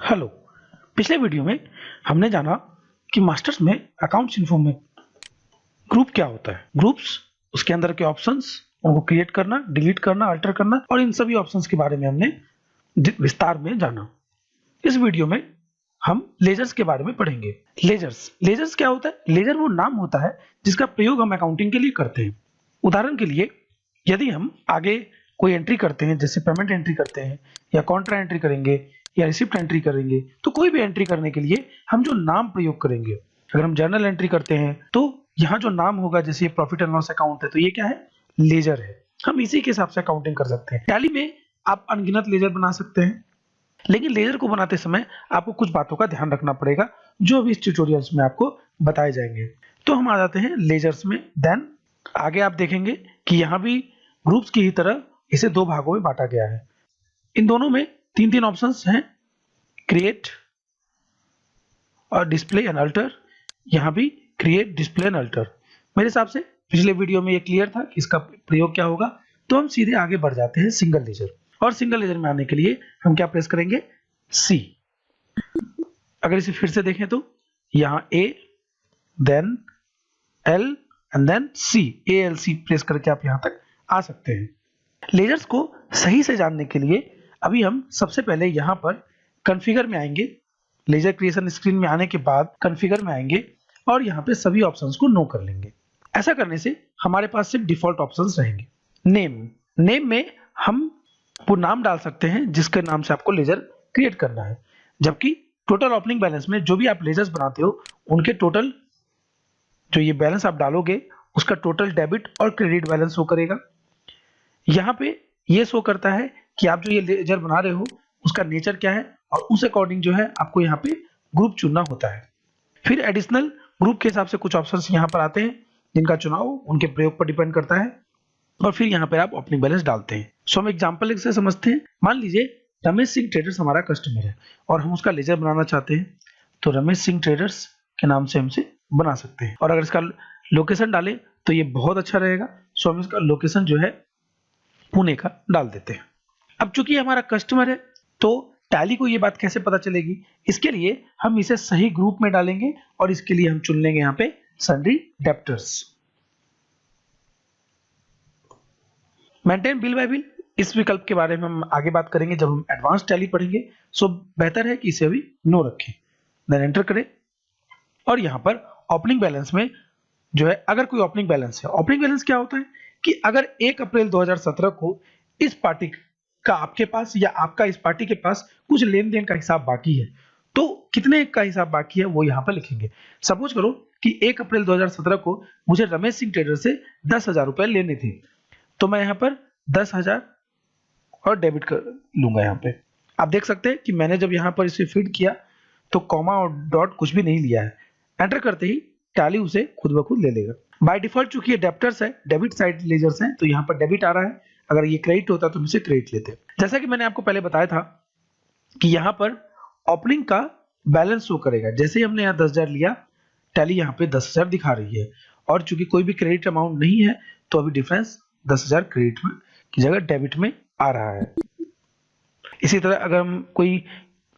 Hello. पिछले video में हमने जाना कि मास्टर्स में अकाउंट्स इन्फो में ग्रुप क्या होता है, ग्रुप्स, उसके अंदर के ऑप्शंस, उनको क्रिएट करना, डिलीट करना, अल्टर करना और इन सभी ऑप्शंस के बारे में हमने विस्तार में जाना। इस वीडियो में हम लेजर्स के बारे में पढ़ेंगे। लेजर्स क्या होता है? लेजर वो नाम होता है जिसका प्रयोग हम अकाउंटिंग के लिए करते हैं। उदाहरण के लिए यदि हम आगे कोई एंट्री करते हैं, जैसे पेमेंट एंट्री करते हैं या कॉन्ट्रा एंट्री करेंगे या रिसिप्ट एंट्री करेंगे, तो कोई भी एंट्री करने के लिए हम जो नाम प्रयोग करेंगे, अगर हम जर्नल एंट्री करते हैं तो यहाँ जो नाम होगा, जैसे ये प्रॉफिट एंड लॉस अकाउंट है तो ये क्या है? लेजर है। हम इसी के हिसाब से अकाउंटिंग कर सकते हैं। टैली में आप अनगिनत लेजर बना सकते हैं, लेकिन लेजर को बनाते समय आपको कुछ बातों का ध्यान रखना पड़ेगा जो अभी इस ट्यूटोरियल्स में आपको बताए जाएंगे। तो हम आ जाते हैं लेजर्स में। देन आगे आप देखेंगे कि यहाँ भी ग्रुप्स की ही तरह इसे दो भागों में बांटा गया है। इन दोनों में तीन तीन ऑप्शंस हैं, क्रिएट और डिस्प्ले एंड अल्टर। यहाँ भी क्रिएट, डिस्प्ले एंड अल्टर। मेरे हिसाब से पिछले वीडियो में ये क्लियर था कि इसका प्रयोग क्या होगा। तो हम सीधे आगे बढ़ जाते हैं सिंगल लेजर। और सिंगल लेजर में आने के लिए हम क्या प्रेस करेंगे? सी। अगर इसे फिर से देखें तो यहाँ A, then L and then C, ALC press करके आप यहाँ तक आ सकते हैं। लेजर्स को सही से जानने के लिए अभी हम सबसे पहले यहाँ पर कॉन्फ़िगर में आएंगे। लेजर क्रिएशन स्क्रीन में आने के बाद कॉन्फ़िगर में आएंगे और यहाँ पे सभी ऑप्शंस को नो कर लेंगे। ऐसा करने से हमारे पास सिर्फ डिफॉल्ट ऑप्शंस रहेंगे। नेम में हम वो नाम डाल सकते हैं जिसके नाम से आपको लेजर क्रिएट करना है, जबकि टोटल ओपनिंग बैलेंस में जो भी आप लेजर्स बनाते हो उनके टोटल जो ये बैलेंस आप डालोगे उसका टोटल डेबिट और क्रेडिट बैलेंस शो करेगा। यहाँ पे ये शो करता है कि आप जो ये लेजर बना रहे हो उसका नेचर क्या है और उस अकॉर्डिंग जो है आपको यहाँ पे ग्रुप चुनना होता है। फिर एडिशनल ग्रुप के हिसाब से कुछ ऑप्शंस यहाँ पर आते हैं जिनका चुनाव उनके प्रयोग पर डिपेंड करता है और फिर यहाँ पर आप ओपनिंग बैलेंस डालते हैं। सो हम एग्जाम्पल से समझते हैं। मान लीजिए रमेश सिंह ट्रेडर्स हमारा कस्टमर है और हम उसका लेजर बनाना चाहते हैं, तो रमेश सिंह ट्रेडर्स के नाम से हमसे बना सकते हैं। और अगर इसका लोकेशन डालें तो ये बहुत अच्छा रहेगा। सो हम इसका लोकेशन जो है पुणे का डाल देते हैं। अब चूंकि हमारा कस्टमर है तो टैली को ये बात कैसे पता चलेगी? इसके लिए हम इसे सही ग्रुप में डालेंगे और इसके लिए हम चुन लेंगे यहाँ पे sundry debtors. Maintain bill bye bill, इस विकल्प के बारे में हम आगे बात करेंगे जब हम एडवांस टैली पढ़ेंगे। सो बेहतर है कि इसे अभी नो रखें। देन एंटर करें और यहाँ पर ओपनिंग बैलेंस में जो है, अगर कोई ओपनिंग बैलेंस है, ओपनिंग बैलेंस क्या होता है कि अगर 1 अप्रैल 2017 को इस पार्टी का आपके पास या आपका इस पार्टी के पास कुछ लेन देन का हिसाब बाकी है तो कितने का हिसाब बाकी है वो यहाँ पर लिखेंगे। सपोज करो कि 1 अप्रैल 2017 को मुझे रमेश सिंह ट्रेडर से 10,000 रुपए लेने थे, तो मैं यहाँ पर 10,000 और डेबिट कर लूंगा। यहाँ पे आप देख सकते हैं कि मैंने जब यहाँ पर इसे फीड किया तो कॉमा और डॉट कुछ भी नहीं लिया है। एंटर करते ही टैली उसे खुद ब खुद ले लेगा। बाय डिफॉल्ट चूंकि ये डेब्टर्स है, डेबिट साइड लेजर्स हैं, तो यहाँ पर डेबिट आ रहा है। अगर ये क्रेडिट होता तो हम इसे क्रेडिट लेते। जैसा कि मैंने आपको पहले बताया था कि यहाँ पर ओपनिंग का बैलेंस शो करेगा। जैसे ही हमने यहाँ 10,000 लिया, टैली यहाँ पे 10,000 दिखा रही है और चूंकि कोई भी क्रेडिट अमाउंट नहीं है तो अभी डिफरेंस 10,000 क्रेडिट में की जगह डेबिट में आ रहा है। इसी तरह अगर हम कोई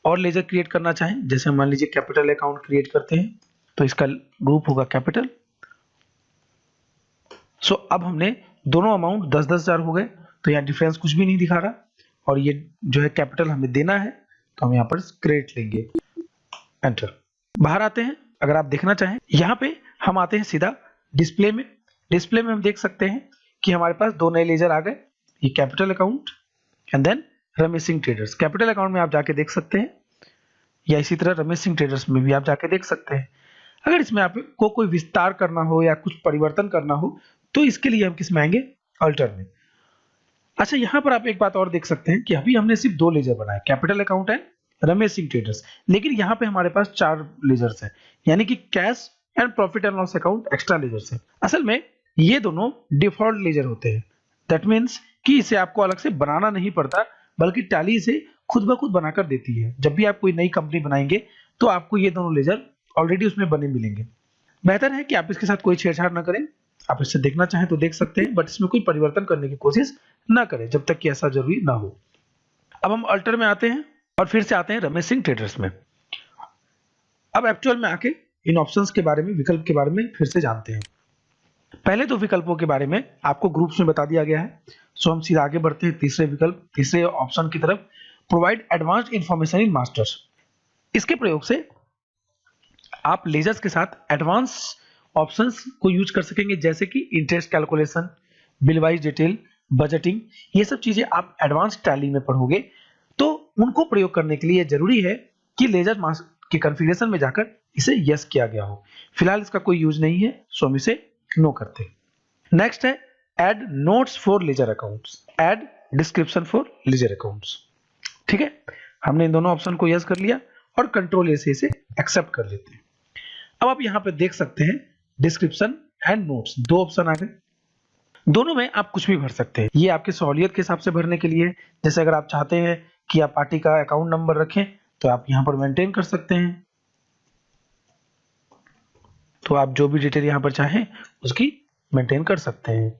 और लेजर क्रिएट करना चाहें, जैसे मान लीजिए कैपिटल अकाउंट क्रिएट करते हैं तो इसका ग्रुप होगा कैपिटल। सो अब हमने दोनों अमाउंट 10,000 हो गए तो यहाँ डिफरेंस कुछ भी नहीं दिखा रहा और ये जो है कैपिटल हमें देना है तो हम यहाँ पर क्रेडिट लेंगे। एंटर। बाहर आते हैं। अगर आप देखना चाहें यहाँ पे हम आते हैं सीधा डिस्प्ले में। डिस्प्ले में हम देख सकते हैं कि हमारे पास दो नए लेजर आ गए, ये capital account and then Ramesh Singh traders. Capital account में आप जाके देख सकते हैं या इसी तरह रमेश सिंह ट्रेडर्स में भी आप जाके देख सकते हैं। अगर इसमें आपको कोई विस्तार करना हो या कुछ परिवर्तन करना हो तो इसके लिए हम किस में आएंगे? अल्टर में। अच्छा, यहाँ पर आप एक बात और देख सकते हैं कि अभी हमने सिर्फ दो लेजर बनाए, capital account and Ramesh Singh traders, लेकिन यहाँ पे हमारे पास 4 लेजर्स हैं, यानी कि cash and profit and loss account extra ledgers हैं। असल में ये दोनों डिफॉल्ट लेजर होते हैं। दैट मीन्स कि इसे आपको अलग से बनाना नहीं पड़ता, बल्कि टैली इसे खुद ब खुद बनाकर देती है। जब भी आप कोई नई कंपनी बनाएंगे तो आपको ये दोनों लेजर ऑलरेडी उसमें बने मिलेंगे। बेहतर है कि आप इसके साथ कोई छेड़छाड़ ना करें। आप इससे देखना चाहें तो देख सकते हैं, बट इसमें कोई परिवर्तन करने की कोशिश ना करें जब तक कि ऐसा जरूरी ना हो। अब हम अल्टर में आते हैं और फिर से आते हैं रमेश सिंह ट्रेडर्स में। अब एक्चुअल में आके इन ऑप्शंस के बारे में, विकल्प के बारे में फिर से जानते हैं। पहले दो विकल्पों के बारे में आपको ग्रुप्स में बता दिया गया है, सो हम सीधा आगे बढ़ते हैं तीसरे विकल्प, तीसरे ऑप्शन की तरफ, provide advanced information in masters. इसके प्रयोग से आप लेजर्स के साथ एडवांस ऑप्शंस को यूज कर सकेंगे, जैसे कि interest calculation, bill wise detail, budgeting. ये सब चीजें आप एडवांस टैली में पढ़ोगे, तो उनको प्रयोग करने के लिए जरूरी है कि लेजर के कॉन्फ़िगरेशन में जाकर इसे यस किया गया हो। फिलहाल इसका कोई यूज नहीं है, सो हम इसे नो करते हैं। नेक्स्ट है add notes for ledger accounts, add description for ledger accounts. ठीक है, हमने इन दोनों ऑप्शन को यस कर लिया और कंट्रोल ए से इसे एक्सेप्ट कर लेते हैं। अब आप यहां पे देख सकते हैं डिस्क्रिप्शन एंड नोट्स, दो ऑप्शन आ गए। दोनों में आप कुछ भी भर सकते हैं, ये आपके सहूलियत के हिसाब से भरने के लिए। जैसे अगर आप चाहते हैं कि आप पार्टी का अकाउंट नंबर रखें, तो आप यहां पर मेंटेन कर सकते हैं, तो आप जो भी डिटेल यहां पर चाहें उसकी मेंटेन कर सकते हैं,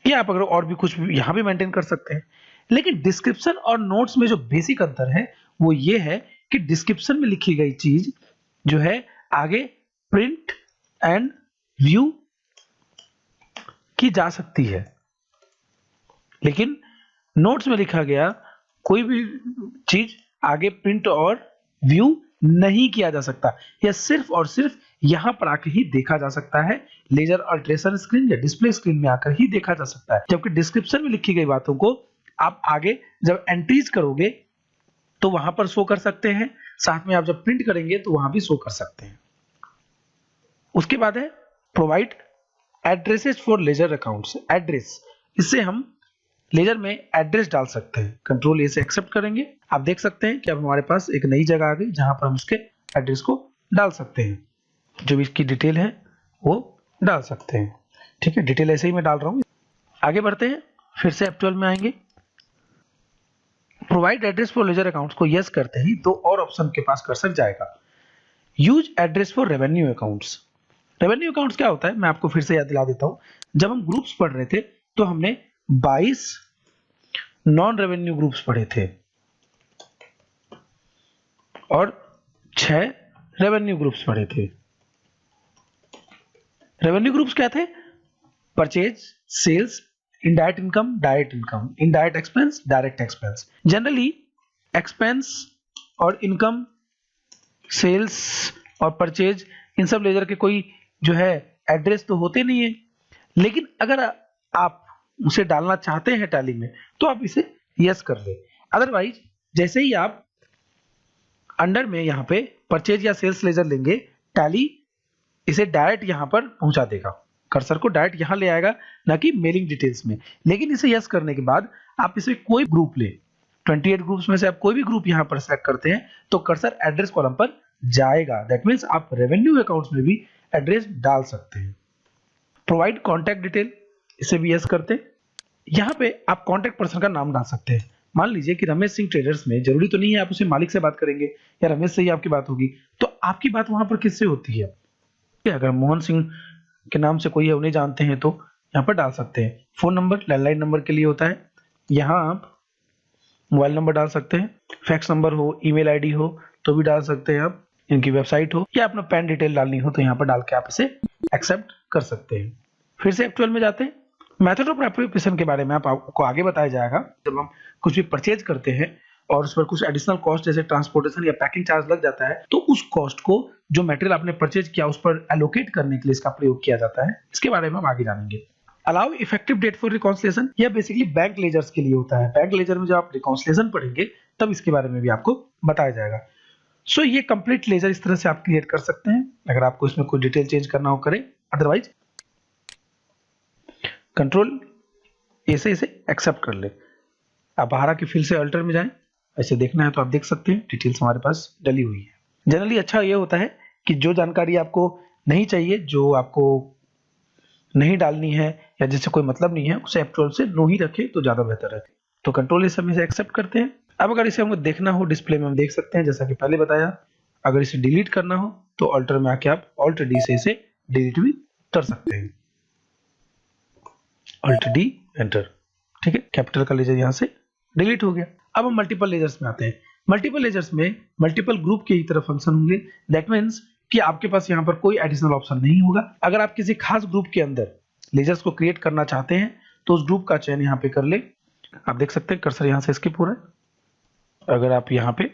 या आप अगर और भी कुछ भी यहां भी मेंटेन कर सकते हैं। लेकिन डिस्क्रिप्शन और नोट्स में जो बेसिक अंतर है वो ये है कि डिस्क्रिप्शन में लिखी गई चीज जो है आगे प्रिंट एंड व्यू की जा सकती है, लेकिन नोट्स में लिखा गया कोई भी चीज आगे प्रिंट और व्यू नहीं किया जा सकता, यह सिर्फ और सिर्फ यहां पर आकर ही देखा जा सकता है, लेजर अल्ट्रेशन स्क्रीन या डिस्प्ले स्क्रीन में आकर ही देखा जा सकता है। जबकि डिस्क्रिप्शन में लिखी गई बातों को आप आगे जब एंट्रीज करोगे तो वहां पर शो कर सकते हैं, साथ में आप जब प्रिंट करेंगे तो वहां भी शो कर सकते हैं। उसके बाद है provide addresses for ledger accounts, address, इससे हम लेजर में एड्रेस डाल सकते हैं। कंट्रोल ए से एक्सेप्ट करेंगे, आप देख सकते हैं कि अब हमारे पास एक नई जगह आ गई जहां पर हम उसके एड्रेस को डाल सकते हैं, जो भी इसकी डिटेल है वो डाल सकते हैं। ठीक है, डिटेल ऐसे ही मैं डाल रहा हूं। आगे बढ़ते हैं, फिर से F12 में आएंगे। Provide address for ledger accounts को यस करते ही दो और ऑप्शन के पास कर्सर जाएगा। Use address for revenue accounts. Revenue accounts क्या होता है मैं आपको फिर से याद दिला देता हूं। जब हम ग्रुप्स पढ़ रहे थे तो हमने 22 नॉन रेवेन्यू ग्रुप्स पढ़े थे और 6 रेवेन्यू ग्रुप्स पढ़े थे। रेवेन्यू ग्रुप्स क्या थे? Purchase, sales, indirect income, direct income, indirect expense, direct expense. Generally expense और इनकम, सेल्स और परचेज, इन सब लेजर के कोई जो है एड्रेस तो होते नहीं है, लेकिन अगर आप उसे डालना चाहते हैं टैली में तो आप इसे यस कर ले। अदरवाइज जैसे ही आप अंडर में यहां पे परचेज या सेल्स लेजर लेंगे, टैली इसे डायरेक्ट यहां पर पहुंचा देगा, कर्सर को डायरेक्ट यहां ले आएगा, ना कि मेलिंग डिटेल्स में। लेकिन इसे यस करने के बाद आप इसे कोई ग्रुप ले, 28 ग्रुप्स में से आप कोई भी ग्रुप यहां पर सेलेक्ट करते हैं तो कर्सर एड्रेस कॉलम पर जाएगा। दैट मीन्स आप रेवेन्यू अकाउंट्स में भी एड्रेस डाल सकते हैं। प्रोवाइड कॉन्टैक्ट डिटेल, इसे भी यस करते हैं। यहां पे आप कॉन्टैक्ट पर्सन का नाम डाल सकते हैं। मान लीजिए कि रमेश सिंह ट्रेडर्स में, जरूरी तो नहीं है आप उसे मालिक से बात करेंगे या रमेश से ही आपकी बात होगी, तो आपकी बात वहां पर किससे होती है? अगर मोहन सिंह के नाम से कोई है उन्हें जानते हैं तो यहाँ पर डाल सकते हैं। फोन नंबर लैंडलाइन नंबर के लिए होता है, यहाँ आप मोबाइल नंबर डाल सकते हैं, फैक्स नंबर हो, ईमेल आईडी हो तो भी डाल सकते हैं आप, इनकी वेबसाइट हो या अपना पैन डिटेल डालनी हो तो यहाँ पर डाल के आप इसे एक्सेप्ट कर सकते हैं। फिर से F12 में जाते हैं। मेथड ऑफ एप्लीकेशन के बारे में आपको आगे बताया जाएगा। जब हम कुछ भी परचेज करते हैं और उस पर कुछ एडिशनल कॉस्ट जैसे ट्रांसपोर्टेशन या पैकिंग चार्ज लग जाता है, तो उस कॉस्ट को जो मटेरियल आपने परचेज किया उस पर एलोकेट करने के लिए इसका प्रयोग किया जाता है। इसके बारे में हम आगे जानेंगे। Allow effective date for reconciliation, यह बेसिकली बैंक लेजर्स के लिए होता है। बैंक लेजर में जब आप रिकॉन्सिलिएशन पढ़ेंगे तब इसके बारे में भी आपको बताया जाएगा। सो ये कंप्लीट लेजर इस तरह से आप क्रिएट कर सकते हैं। अगर आपको इसमें कोई डिटेल चेंज करना हो करें, अदरवाइज कंट्रोल ए से इसे एक्सेप्ट कर ले। आप बाहर आके फिर से अल्टर में जाएं, ऐसे देखना है तो आप देख सकते हैं डिटेल्स हमारे पास डली हुई है। जनरली अच्छा ये होता है कि जो जानकारी आपको नहीं चाहिए, जो आपको नहीं डालनी है या जिससे कोई मतलब नहीं है, उसे F12 से नो ही रखें तो ज्यादा बेहतर है। तो कंट्रोल इस समय से एक्सेप्ट करते हैं। अब अगर इसे हमको देखना हो डिस्प्ले में, हम देख सकते हैं जैसा कि पहले बताया। अगर इसे डिलीट करना हो तो अल्टर में आके आप Alt D से इसे डिलीट भी कर सकते हैं। Alt D एंटर, ठीक है। कैपिटल का लेजर यहां से डिलीट हो गया। अब हम मल्टीपल लेजर्स में आते हैं। मल्टीपल लेजर्स में मल्टीपल ग्रुप के ही तरह फंक्शन होंगे। दैट मीन्स कि आपके पास यहाँ पर कोई एडिशनल ऑप्शन नहीं होगा। अगर आप किसी खास ग्रुप के अंदर लेजर्स को क्रिएट करना चाहते हैं तो उस ग्रुप का चयन यहाँ पे कर ले। आप देख सकते हैं कर्सर यहाँ से स्किप हो रहा है। अगर आप यहाँ पे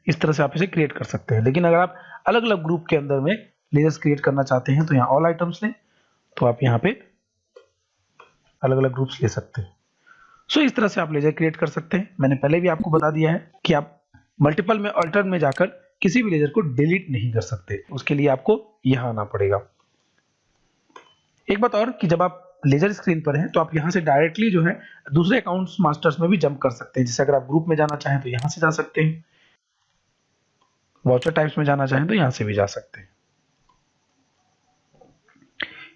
इस तरह से आप इसे क्रिएट कर सकते हैं, लेकिन अगर आप अलग अलग ग्रुप के अंदर में लेजर्स क्रिएट करना चाहते हैं तो यहाँ ऑल आइटम्स लें, तो आप यहाँ पे अलग अलग ग्रुप्स ले सकते हैं। सो इस तरह से आप लेजर क्रिएट कर सकते हैं। मैंने पहले भी आपको बता दिया है कि आप मल्टीपल में अल्टर में जाकर किसी भी लेजर को डिलीट नहीं कर सकते, उसके लिए आपको यहां आना पड़ेगा। एक बात और कि जब आप लेजर स्क्रीन पर हैं तो आप यहां से डायरेक्टली जो है दूसरे अकाउंट्स मास्टर्स में भी जंप कर सकते हैं। जैसे अगर आप ग्रुप में जाना चाहें तो यहां से जा सकते हैं, वाउचर टाइप्स में जाना चाहें तो यहां से भी जा सकते हैं।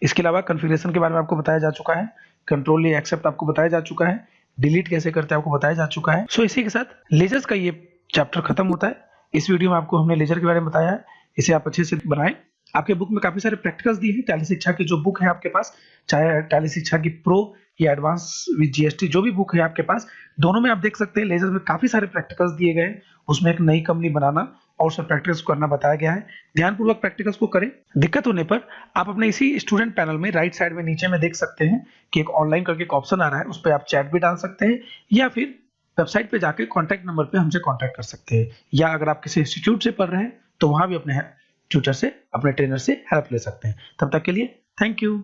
इसके अलावा कॉन्फ़िगरेशन के बारे में आपको बताया जा चुका है, कंट्रोल एक्सेप्ट आपको बताया जा चुका है, डिलीट कैसे करते हैं आपको बताया जा चुका है। सो इसी के साथ लेजर्स का ये चैप्टर खत्म होता है। इस वीडियो में आपको हमने लेजर के बारे में बताया है, इसे आप अच्छे से बनाएं। आपके बुक में काफी सारे प्रैक्टिकल्स दिए हैं। टैली शिक्षा की जो बुक है आपके पास, चाहे टैली शिक्षा की प्रो या एडवांस विद जीएसटी, जो भी बुक है आपके पास, दोनों में आप देख सकते हैं लेजर में काफी सारे प्रैक्टिकल्स दिए गए हैं। उसमें एक नई कंपनी बनाना और सब प्रैक्टिकल्स करना बताया गया है। ध्यानपूर्वक प्रैक्टिकल्स को करें। दिक्कत होने पर आप अपने इसी स्टूडेंट पैनल में राइट साइड में नीचे में देख सकते हैं कि एक ऑनलाइन करके एक ऑप्शन आ रहा है, उस पर आप चैट भी डाल सकते हैं या फिर वेबसाइट पे जाके कॉन्टैक्ट नंबर पे हमसे कॉन्टैक्ट कर सकते हैं, या अगर आप किसी इंस्टीट्यूट से पढ़ रहे हैं तो वहां भी अपने ट्यूटर से, अपने ट्रेनर से हेल्प ले सकते हैं। तब तक के लिए थैंक यू।